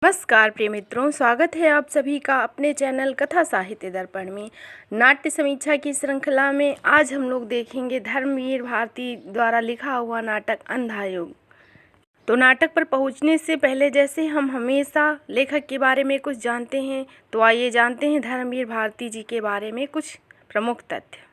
नमस्कार प्रिय मित्रों, स्वागत है आप सभी का अपने चैनल कथा साहित्य दर्पण में। नाट्य समीक्षा की श्रृंखला में आज हम लोग देखेंगे धर्मवीर भारती द्वारा लिखा हुआ नाटक अंधा युग। तो नाटक पर पहुंचने से पहले जैसे हम हमेशा लेखक के बारे में कुछ जानते हैं, तो आइए जानते हैं धर्मवीर भारती जी के बारे में कुछ प्रमुख तथ्य।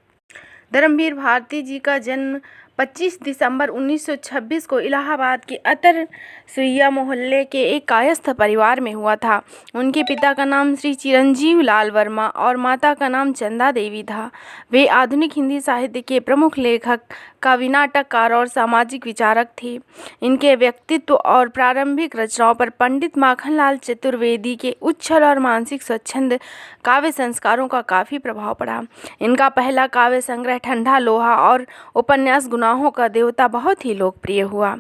धर्मवीर भारती जी का जन्म 25 दिसंबर 1926 को इलाहाबाद के अतर सुइया मोहल्ले के एक कायस्थ परिवार में हुआ था। उनके पिता का नाम श्री चिरंजीव लाल वर्मा और माता का नाम चंदा देवी था। वे आधुनिक हिंदी साहित्य के प्रमुख लेखक, कवि, नाटककार और सामाजिक विचारक थे। इनके व्यक्तित्व और प्रारंभिक रचनाओं पर पंडित माखनलाल चतुर्वेदी के उच्छल और मानसिक स्वच्छंद काव्य संस्कारों का काफ़ी प्रभाव पड़ा। इनका पहला काव्य संग्रह ठंडा लोहा और उपन्यास गुनाहों का देवता बहुत ही लोकप्रिय हुआ।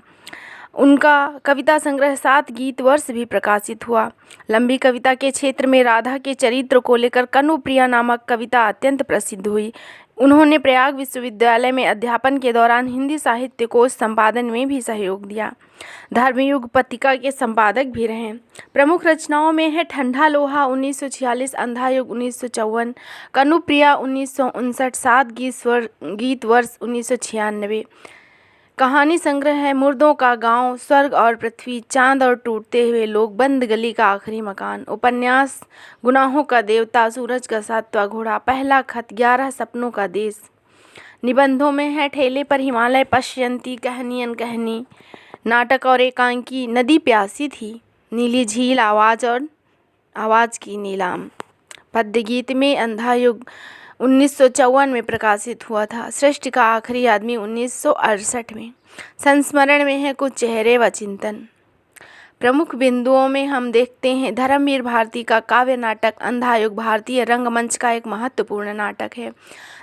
उनका कविता संग्रह 7 गीत वर्ष भी प्रकाशित हुआ। लंबी कविता के क्षेत्र में राधा के चरित्र को लेकर कनुप्रिया नामक कविता अत्यंत प्रसिद्ध हुई। उन्होंने प्रयाग विश्वविद्यालय में अध्यापन के दौरान हिंदी साहित्य कोश संपादन में भी सहयोग दिया। धर्मयुग पत्रिका के संपादक भी रहे। प्रमुख रचनाओं में है ठंडा लोहा 1946, अंधा युग 1954, कनुप्रिया 1959, 7 गीत वर्ष 1996। कहानी संग्रह है मुर्दों का गांव, स्वर्ग और पृथ्वी, चांद और टूटते हुए लोग, बंद गली का आखिरी मकान। उपन्यास गुनाहों का देवता, सूरज का 7वां घोड़ा, पहला खत, 11 सपनों का देश। निबंधों में है ठेले पर हिमालय पश्यंती, कहनी अनकहनी। नाटक और एकांकी, नदी प्यासी थी, नीली झील, आवाज़ और आवाज़ की नीलाम। पद्य गीत में अंधा युग 1954 में प्रकाशित हुआ था। सृष्टि का आखिरी आदमी 1968 में। संस्मरण में है कुछ चेहरे व चिंतन। प्रमुख बिंदुओं में हम देखते हैं धर्मवीर भारती का काव्य नाटक अंधा युग भारतीय रंगमंच का एक महत्वपूर्ण नाटक है।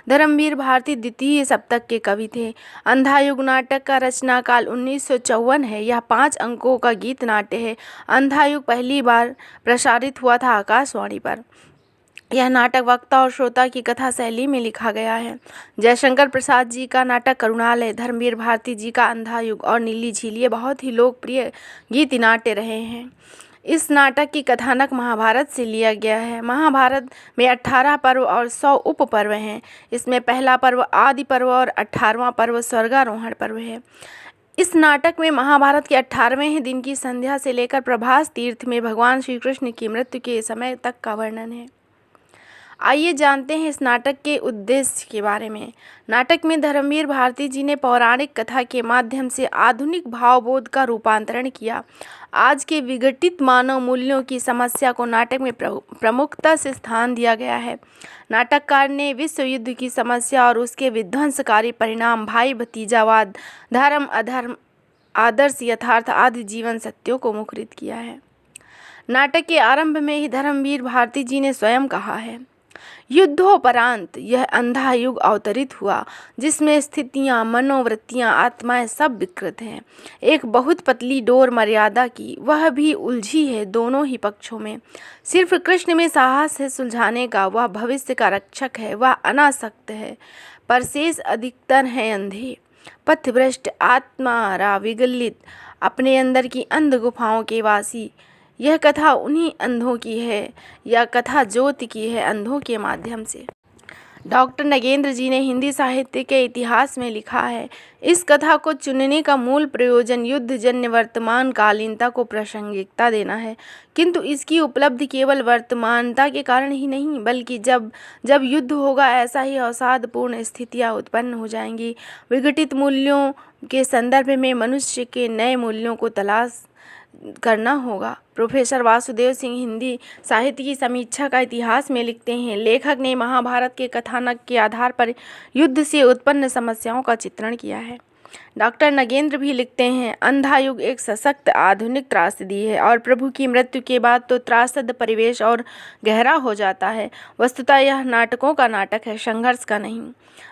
धर्मवीर भारती द्वितीय शतक के कवि थे। अंधा युग नाटक का रचना काल 1954 है। यह 5 अंकों का गीत नाट्य है। अंधा युग पहली बार प्रसारित हुआ था आकाशवाणी पर। यह नाटक वक्ता और श्रोता की कथा शैली में लिखा गया है। जयशंकर प्रसाद जी का नाटक करुणालय, धर्मवीर भारती जी का अंधा युग और नीली झील ये बहुत ही लोकप्रिय गीत नाट्य रहे हैं। इस नाटक की कथानक महाभारत से लिया गया है। महाभारत में 18 पर्व और 100 उप पर्व हैं। इसमें पहला पर्व आदि पर्व और 18वां पर्व स्वर्गारोहण पर्व है। इस नाटक में महाभारत के 18वें दिन की संध्या से लेकर प्रभास तीर्थ में भगवान श्री कृष्ण की मृत्यु के समय तक का वर्णन है। आइए जानते हैं इस नाटक के उद्देश्य के बारे में। नाटक में धर्मवीर भारती जी ने पौराणिक कथा के माध्यम से आधुनिक भावबोध का रूपांतरण किया। आज के विघटित मानव मूल्यों की समस्या को नाटक में प्रमुखता से स्थान दिया गया है। नाटककार ने विश्व युद्ध की समस्या और उसके विध्वंसकारी परिणाम, भाई भतीजावाद, धर्म अधर्म, आदर्श यथार्थ आदि जीवन सत्यों को मुखरित किया है। नाटक के आरंभ में ही धर्मवीर भारती जी ने स्वयं कहा है, युद्धोपरांत यह अंधा युग अवतरित हुआ जिसमें स्थितियां, मनोवृत्तियां, आत्माएं सब विकृत हैं। एक बहुत पतली डोर मर्यादा की, वह भी उलझी है दोनों ही पक्षों में। सिर्फ कृष्ण में साहस है सुलझाने का, वह भविष्य का रक्षक है, वह अनासक्त है, पर शेष अधिकतर हैं अंधे, पथभ्रष्ट, आत्मारा विगलित, अपने अंदर की अंध गुफाओं के वासी। यह कथा उन्हीं अंधों की है, यह कथा ज्योति की है अंधों के माध्यम से। डॉक्टर नगेंद्र जी ने हिंदी साहित्य के इतिहास में लिखा है, इस कथा को चुनने का मूल प्रयोजन युद्धजन्य वर्तमान कालीनता को प्रासंगिकता देना है, किंतु इसकी उपलब्धि केवल वर्तमानता के कारण ही नहीं, बल्कि जब जब युद्ध होगा ऐसा ही अवसादपूर्ण स्थितियाँ उत्पन्न हो जाएंगी। विघटित मूल्यों के संदर्भ में मनुष्य के नए मूल्यों को तलाश करना होगा। प्रोफेसर वासुदेव सिंह हिंदी साहित्य की समीक्षा का इतिहास में लिखते हैं, लेखक ने महाभारत के कथानक के आधार पर युद्ध से उत्पन्न समस्याओं का चित्रण किया है। डॉक्टर नगेंद्र भी लिखते हैं, अंधा युग एक सशक्त आधुनिक त्रासदी है और प्रभु की मृत्यु के बाद तो त्रासद परिवेश और गहरा हो जाता है। वस्तुतः यह नाटकों का नाटक है, संघर्ष का नहीं।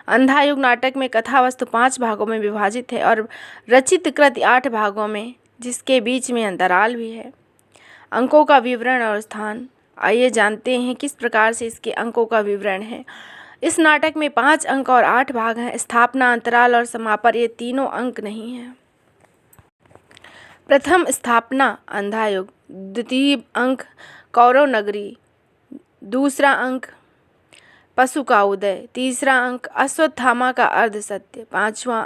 अंधा युग नाटक में कथा वस्तु 5 भागों में विभाजित है और रचित कृति 8 भागों में, जिसके बीच में अंतराल भी है। अंकों का विवरण और स्थान, आइए जानते हैं किस प्रकार से इसके अंकों का विवरण है। इस नाटक में 5 अंक और 8 भाग हैं। स्थापना, अंतराल और समापन ये तीनों अंक नहीं हैं। प्रथम स्थापना अंधा युग। द्वितीय अंक कौरव नगरी, दूसरा अंक पशु का उदय, तीसरा अंक अश्वत्थामा का अर्ध सत्य, पांचवा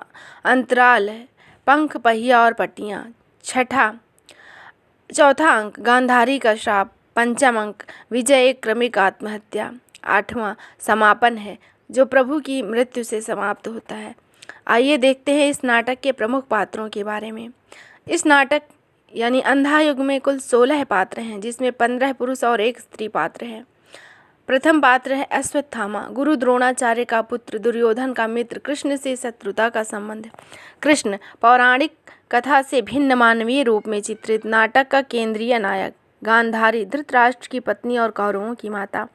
अंतराल है पंख, पहिया और पट्टियाँ, चौथा अंक गांधारी का श्राप, पंचम अंक विजय एक क्रमिक आत्महत्या, आठवां समापन है जो प्रभु की मृत्यु से समाप्त होता है। आइए देखते हैं इस नाटक के प्रमुख पात्रों के बारे में। इस नाटक यानी अंधा युग में कुल 16 पात्र हैं, जिसमें 15 पुरुष और 1 स्त्री पात्र है। प्रथम पात्र है अश्वत्थामा, गुरु द्रोणाचार्य का पुत्र, दुर्योधन का मित्र, कृष्ण से शत्रुता का संबंध। कृष्ण पौराणिक कथा से भिन्न मानवीय रूप में चित्रित नाटक का केंद्रीय नायक। गांधारी धृतराष्ट्र की पत्नी और कौरवों की माता।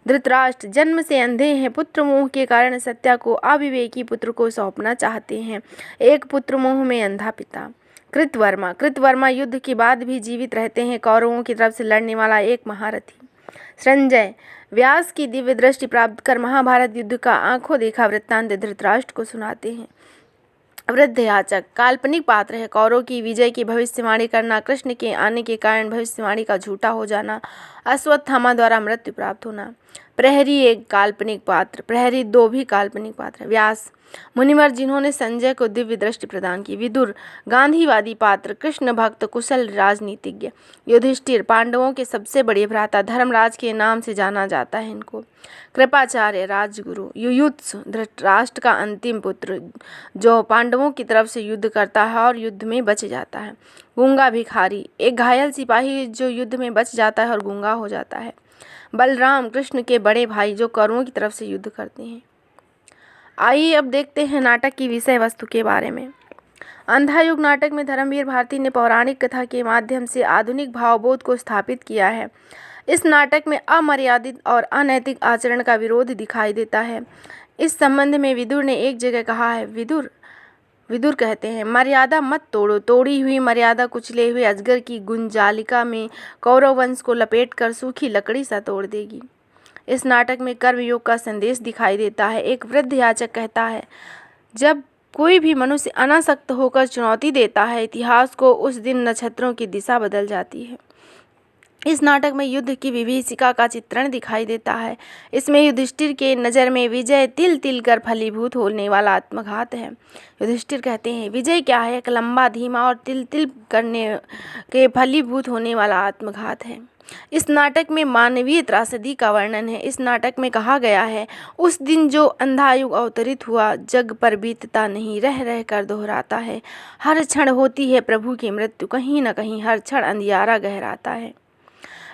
धृतराष्ट्र जन्म से अंधे हैं, पुत्र मोह के कारण सत्या को अविवेकी पुत्र को सौंपना चाहते हैं। एक पुत्र मोह में अंधा पिता। कृतवर्मा युद्ध के बाद भी जीवित रहते हैं, कौरवों की तरफ से लड़ने वाला एक महारथी। संजय व्यास की दिव्य दृष्टि प्राप्त कर महाभारत युद्ध का आंखों देखा वृत्तांत धृतराष्ट्र को सुनाते हैं। वृद्ध याचक काल्पनिक पात्र है, कौरव की विजय की भविष्यवाणी करना, कृष्ण के आने के कारण भविष्यवाणी का झूठा हो जाना, अश्वत्थामा द्वारा मृत्यु प्राप्त होना। प्रहरी एक काल्पनिक पात्र, प्रहरी 2 भी काल्पनिक पात्र। व्यास मुनिवर जिन्होंने संजय को दिव्य दृष्टि प्रदान की। विदुर गांधीवादी पात्र, कृष्ण भक्त कुशल राजनीतिज्ञ। युधिष्ठिर पांडवों के सबसे बड़े भ्राता, धर्मराज के नाम से जाना जाता है इनको। कृपाचार्य राजगुरु। युयुत्सु धृतराष्ट्र का अंतिम पुत्र, जो पांडवों की तरफ से युद्ध करता है और युद्ध में बच जाता है। गूंगा भिखारी एक घायल सिपाही जो युद्ध में बच जाता है और गूंगा हो जाता है। बलराम कृष्ण के बड़े भाई जो कौरवों की तरफ से युद्ध करते हैं। आइए अब देखते हैं नाटक की विषय वस्तु के बारे में। अंधा युग नाटक में धर्मवीर भारती ने पौराणिक कथा के माध्यम से आधुनिक भावबोध को स्थापित किया है। इस नाटक में अमर्यादित और अनैतिक आचरण का विरोध दिखाई देता है। इस संबंध में विदुर ने एक जगह कहा है, विदुर कहते हैं, मर्यादा मत तोड़ो, तोड़ी हुई मर्यादा कुचले हुए अजगर की गुंजालिका में कौरव वंश को लपेटकर सूखी लकड़ी सा तोड़ देगी। इस नाटक में कर्मयोग का संदेश दिखाई देता है। एक वृद्ध याचक कहता है, जब कोई भी मनुष्य अनासक्त होकर चुनौती देता है इतिहास को, उस दिन नक्षत्रों की दिशा बदल जाती है। इस नाटक में युद्ध की विभीषिका का चित्रण दिखाई देता है। इसमें युधिष्ठिर के नज़र में विजय तिल तिल कर फलीभूत होने वाला आत्मघात है। युधिष्ठिर कहते हैं, विजय क्या है? एक लंबा, धीमा और तिल तिल करने के फलीभूत होने वाला आत्मघात है। इस नाटक में मानवीय त्रासदी का वर्णन है। इस नाटक में कहा गया है, उस दिन जो अंधा युग अवतरित हुआ, जग पर बीतता नहीं, रह रह कर दोहराता है। हर क्षण होती है प्रभु की मृत्यु, कहीं न कहीं हर क्षण अंधियारा गहराता है।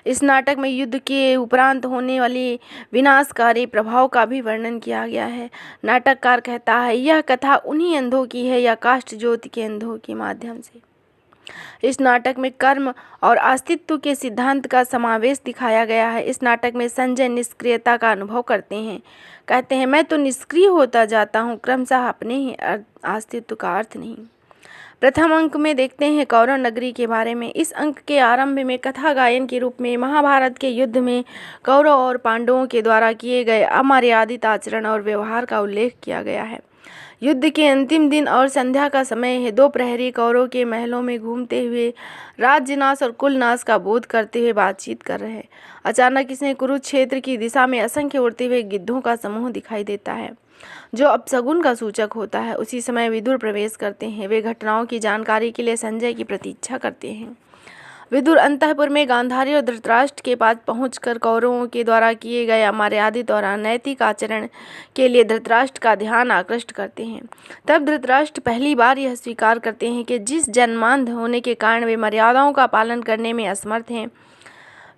इस नाटक में युद्ध के उपरांत होने वाले विनाशकारी प्रभाव का भी वर्णन किया गया है। नाटककार कहता है, यह कथा उन्हीं अंधों की है या काष्ठ ज्योति के अंधों के माध्यम से। इस नाटक में कर्म और अस्तित्व के सिद्धांत का समावेश दिखाया गया है। इस नाटक में संजय निष्क्रियता का अनुभव करते हैं, कहते हैं, मैं तो निष्क्रिय होता जाता हूँ, क्रमशः अपने ही अस्तित्व का अर्थ नहीं। प्रथम अंक में देखते हैं कौरव नगरी के बारे में। इस अंक के आरंभ में कथा गायन के रूप में महाभारत के युद्ध में कौरव और पांडवों के द्वारा किए गए अमर्यादित आचरण और व्यवहार का उल्लेख किया गया है। युद्ध के अंतिम दिन और संध्या का समय है। 2 प्रहरी कौरव के महलों में घूमते हुए राज्यनाश और कुलनाश का बोध करते हुए बातचीत कर रहे हैं। अचानक इसमें कुरुक्षेत्र की दिशा में असंख्य उड़ते हुए गिद्धों का समूह दिखाई देता है, जो अपशगुन का सूचक होता है। उसी समय विदुर प्रवेश करते हैं। वे घटनाओं की जानकारी के लिए संजय की प्रतीक्षा करते हैं। विदुर अंतःपुर में गांधारी और धृतराष्ट्र के पास पहुंचकर कौरवों के द्वारा किए गए अमर्यादित और अनैतिक आचरण के लिए धृतराष्ट्र का ध्यान आकृष्ट करते हैं। तब धृतराष्ट्र पहली बार यह स्वीकार करते हैं कि जिस जन्मांध होने के कारण वे मर्यादाओं का पालन करने में असमर्थ हैं।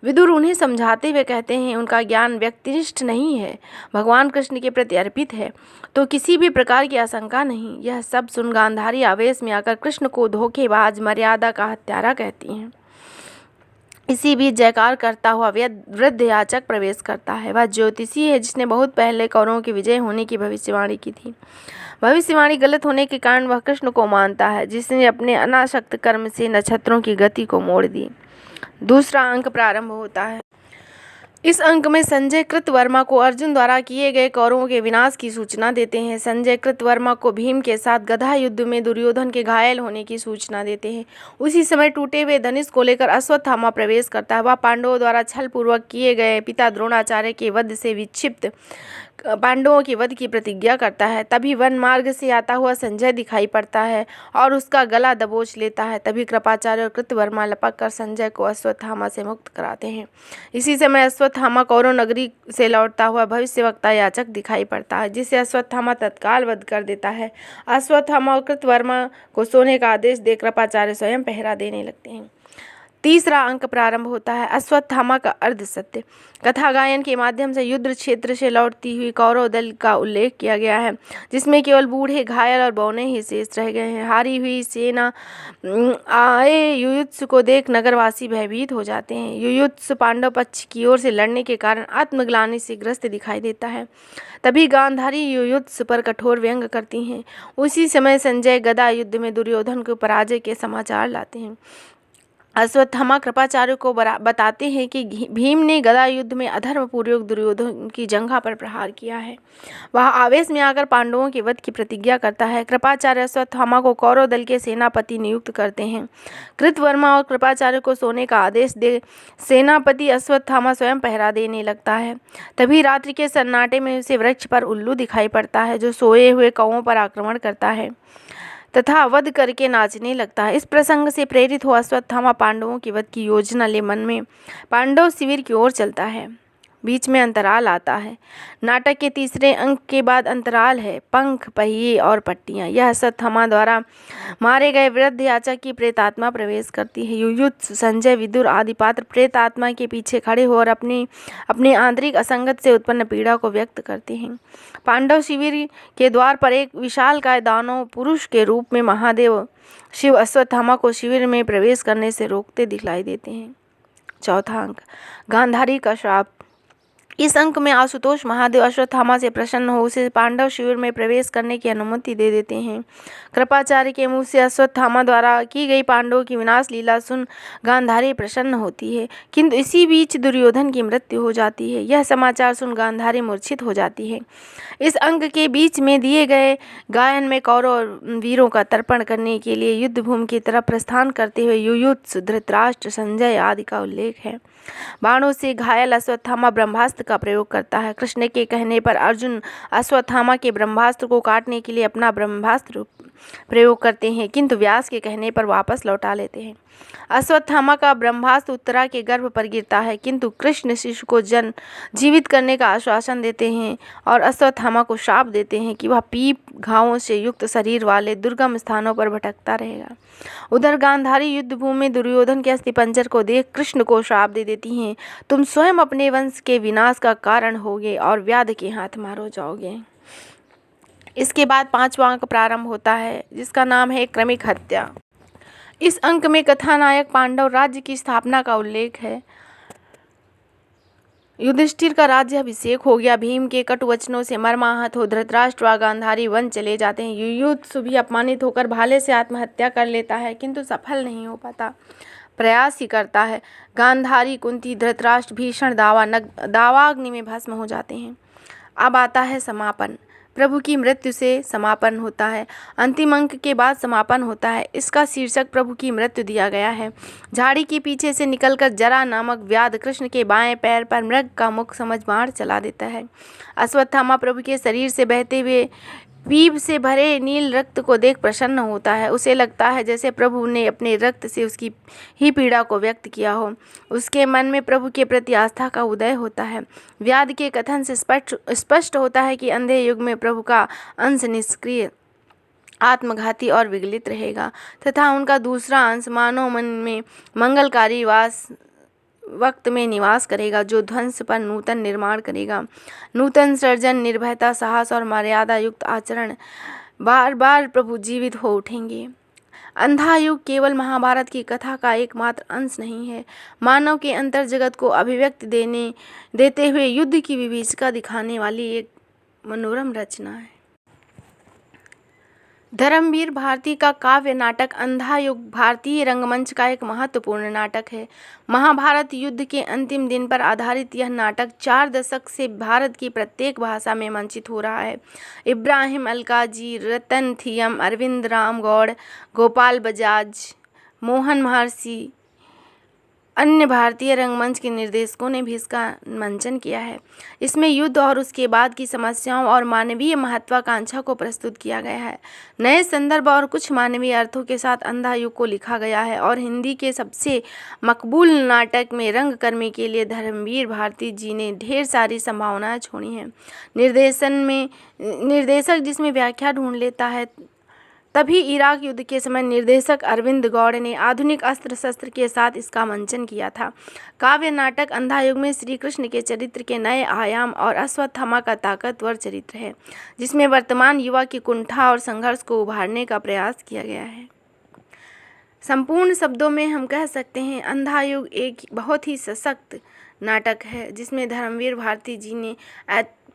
विदुर उन्हें समझाते हुए कहते हैं, उनका ज्ञान व्यक्तिनिष्ठ नहीं है, भगवान कृष्ण के प्रति अर्पित है, तो किसी भी प्रकार की आशंका नहीं। यह सब सुन गांधारी आवेश में आकर कृष्ण को धोखेबाज, मर्यादा का हत्यारा कहती हैं। इसी बीच जयकार करता हुआ वृद्ध याचक प्रवेश करता है। वह ज्योतिषी है जिसने बहुत पहले कौरवों की विजय होने की भविष्यवाणी की थी। भविष्यवाणी गलत होने के कारण वह कृष्ण को मानता है, जिसने अपने अनासक्त कर्म से नक्षत्रों की गति को मोड़ दी। दूसरा अंक प्रारंभ होता है। इस अंक में संजय कृतवर्मा को अर्जुन द्वारा किए गए कौरवों के विनाश की सूचना देते हैं। संजय कृतवर्मा को भीम के साथ गदा युद्ध में दुर्योधन के घायल होने की सूचना देते हैं। उसी समय टूटे हुए धनुष को लेकर अश्वत्थामा प्रवेश करता है। वह पांडवों द्वारा छल पूर्वक किए गए पिता द्रोणाचार्य के वध से विक्षिप्त पांडवों के वध की प्रतिज्ञा करता है। तभी वन मार्ग से आता हुआ संजय दिखाई पड़ता है और उसका गला दबोच लेता है। तभी कृपाचार्य और कृतवर्मा लपक कर संजय को अश्वत्थामा से मुक्त कराते हैं। इसी समय अश्वत्थामा कौरव नगरी से लौटता हुआ भविष्यवक्ता याचक दिखाई पड़ता है, जिसे अश्वत्थामा तत्काल वध कर देता है। अश्वत्थामा और कृतवर्मा को सोने का आदेश दे कृपाचार्य स्वयं पहरा देने लगते हैं। तीसरा अंक प्रारंभ होता है अश्वत्थामा का अर्ध सत्य। कथा गायन के माध्यम से युद्ध क्षेत्र से लौटती हुई कौरव दल का उल्लेख किया गया है, जिसमें केवल बूढ़े, घायल और बौने ही शेष रह गए हैं। हारी हुई सेना आए युयुत्सु को देख नगरवासी भयभीत हो जाते हैं। युयुत्सु पांडव पक्ष की ओर से लड़ने के कारण आत्मग्लानि से ग्रस्त दिखाई देता है। तभी गांधारी युयुत्सु पर कठोर व्यंग करती हैं। उसी समय संजय गदा युद्ध में दुर्योधन को पराजय के समाचार लाते हैं। अश्वत्थामा कृपाचार्य को बताते हैं कि भीम ने गदा युद्ध में अधर्मपूर्वक दुर्योधन की जंघा पर प्रहार किया है। वह आवेश में आकर पांडवों के वध की प्रतिज्ञा करता है। कृपाचार्य अश्वत्थामा को कौरव दल के सेनापति नियुक्त करते हैं। कृतवर्मा और कृपाचार्य को सोने का आदेश दे सेनापति अश्वत्थामा स्वयं पहरा देने लगता है। तभी रात्रि के सन्नाटे में उसे वृक्ष पर उल्लू दिखाई पड़ता है, जो सोए हुए कौओं पर आक्रमण करता है तथा वध करके नाचने लगता है। इस प्रसंग से प्रेरित हुआ अश्वत्थामा पांडवों की वध की योजना ले मन में पांडव शिविर की ओर चलता है। बीच में अंतराल आता है। नाटक के तीसरे अंक के बाद अंतराल है पंख, पहिए और पट्टियां। यह अश्वत्थामा द्वारा मारे गए वृद्ध याचक की प्रेतात्मा प्रवेश करती है। युयुत्सु, संजय, विदुर आदि पात्र प्रेतात्मा के पीछे खड़े हो और अपनी आंतरिक असंगत से उत्पन्न पीड़ा को व्यक्त करते हैं। पांडव शिविर के द्वार पर एक विशालकाय दानव पुरुष के रूप में महादेव शिव अश्वत्थामा को शिविर में प्रवेश करने से रोकते दिखलाई देते हैं। चौथा अंक गांधारी का श्राप। इस अंक में आशुतोष महादेव अश्वत्थामा से प्रसन्न हो उसे पांडव शिविर में प्रवेश करने की अनुमति दे देते हैं। कृपाचार्य के मुंह से अश्वत्थामा द्वारा की गई पांडवों की विनाश लीला सुन गांधारी प्रसन्न होती है, किंतु इसी बीच दुर्योधन की मृत्यु हो जाती है। यह समाचार सुन गांधारी मूर्छित हो जाती है। इस अंक के बीच में दिए गए गायन में कौरव वीरों का तर्पण करने के लिए युद्धभूमि की तरफ प्रस्थान करते हुए युयुत्सु, धृतराष्ट्र, संजय आदि का उल्लेख है। बाणों से घायल अश्वत्थामा ब्रह्मास्त्र का प्रयोग करता है। कृष्ण के कहने पर अर्जुन अश्वत्थामा के ब्रह्मास्त्र को काटने के लिए अपना ब्रह्मास्त्र प्रयोग करते हैं, किंतु व्यास के कहने पर वापस लौटा लेते हैं। अश्वत्थामा का ब्रह्मास्त्र उत्तरा के गर्भ पर गिरता है, किंतु कृष्ण शिशु को जीवित करने का आश्वासन देते हैं और अश्वत्थामा को श्राप देते हैं कि वह पीप घावों से युक्त शरीर वाले दुर्गम स्थानों पर भटकता रहेगा। उधर गांधारी युद्धभूमि में दुर्योधन के अस्थिपंजर को देख कृष्ण को श्राप दे देती हैं, तुम स्वयं अपने वंश के विनाश का कारण होगे और व्याध के हाथ मारो जाओगे। इसके बाद पांचवा अंक प्रारंभ होता है, जिसका नाम है क्रमिक हत्या। इस अंक में कथानायक पांडव राज्य की स्थापना का उल्लेख है। युधिष्ठिर का राज्य अभिषेक हो गया। भीम के कटु वचनों से मर्माहत हो धृतराष्ट्र व गांधारी वन चले जाते हैं। युयुत्सु भी अपमानित होकर भाले से आत्महत्या कर लेता है, किंतु सफल नहीं हो पाता, प्रयास ही करता है। गांधारी, कुंती, धृतराष्ट्र, भीषण दावाग्नि में भस्म हो जाते हैं। अब आता है समापन। प्रभु की मृत्यु से समापन होता है। अंतिम अंक के बाद समापन होता है। इसका शीर्षक प्रभु की मृत्यु दिया गया है। झाड़ी के पीछे से निकलकर जरा नामक व्याध कृष्ण के बाएं पैर पर मृग का मुख समझ मार चला देता है। अश्वत्थामा प्रभु के शरीर से बहते हुए पीप से भरे नील रक्त को देख प्रसन्न होता है। उसे लगता है जैसे प्रभु ने अपने रक्त से उसकी ही पीड़ा को व्यक्त किया हो। उसके मन में प्रभु के प्रति आस्था का उदय होता है। व्याध के कथन से स्पष्ट होता है कि अंधे युग में प्रभु का अंश निष्क्रिय, आत्मघाती और विगलित रहेगा तथा उनका दूसरा अंश मानव मन में मंगलकारी वक्त में निवास करेगा, जो ध्वंस पर नूतन निर्माण करेगा। नूतन सृजन, निर्भयता, साहस और मर्यादा युक्त आचरण, बार बार प्रभु जीवित हो उठेंगे। अंधा युग केवल महाभारत की कथा का एकमात्र अंश नहीं है, मानव के अंतर जगत को अभिव्यक्ति देते हुए युद्ध की विभीषिका दिखाने वाली एक मनोरम रचना है। धर्मवीर भारती का काव्य नाटक अंधा युग भारतीय रंगमंच का एक महत्वपूर्ण नाटक है। महाभारत युद्ध के अंतिम दिन पर आधारित यह नाटक 4 दशक से भारत की प्रत्येक भाषा में मंचित हो रहा है। इब्राहिम अलकाजी, रतन थियम, अरविंद राम गौड़, गोपाल बजाज, मोहन महर्षि, अन्य भारतीय रंगमंच के निर्देशकों ने भी इसका मंचन किया है। इसमें युद्ध और उसके बाद की समस्याओं और मानवीय महत्वाकांक्षा को प्रस्तुत किया गया है। नए संदर्भ और कुछ मानवीय अर्थों के साथ अंधा युग को लिखा गया है और हिंदी के सबसे मकबूल नाटक में रंगकर्मी के लिए धर्मवीर भारती जी ने ढेर सारी संभावनाएं छोड़ी हैं। निर्देशक जिसमें व्याख्या ढूंढ लेता है। तभी इराक युद्ध के समय निर्देशक अरविंद गौड़ ने आधुनिक अस्त्र शस्त्र के साथ इसका मंचन किया था। काव्य नाटक अंधा युग में श्री कृष्ण के चरित्र के नए आयाम और अश्वत्थामा का ताकतवर चरित्र है, जिसमें वर्तमान युवा की कुंठा और संघर्ष को उभारने का प्रयास किया गया है। संपूर्ण शब्दों में हम कह सकते हैं अंधा युग एक बहुत ही सशक्त नाटक है, जिसमें धर्मवीर भारती जी ने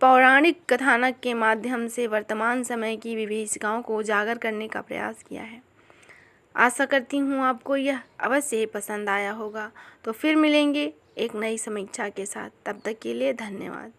पौराणिक कथानक के माध्यम से वर्तमान समय की विभीषिकाओं को उजागर करने का प्रयास किया है। आशा करती हूँ आपको यह अवश्य ही पसंद आया होगा। तो फिर मिलेंगे एक नई समीक्षा के साथ। तब तक के लिए धन्यवाद।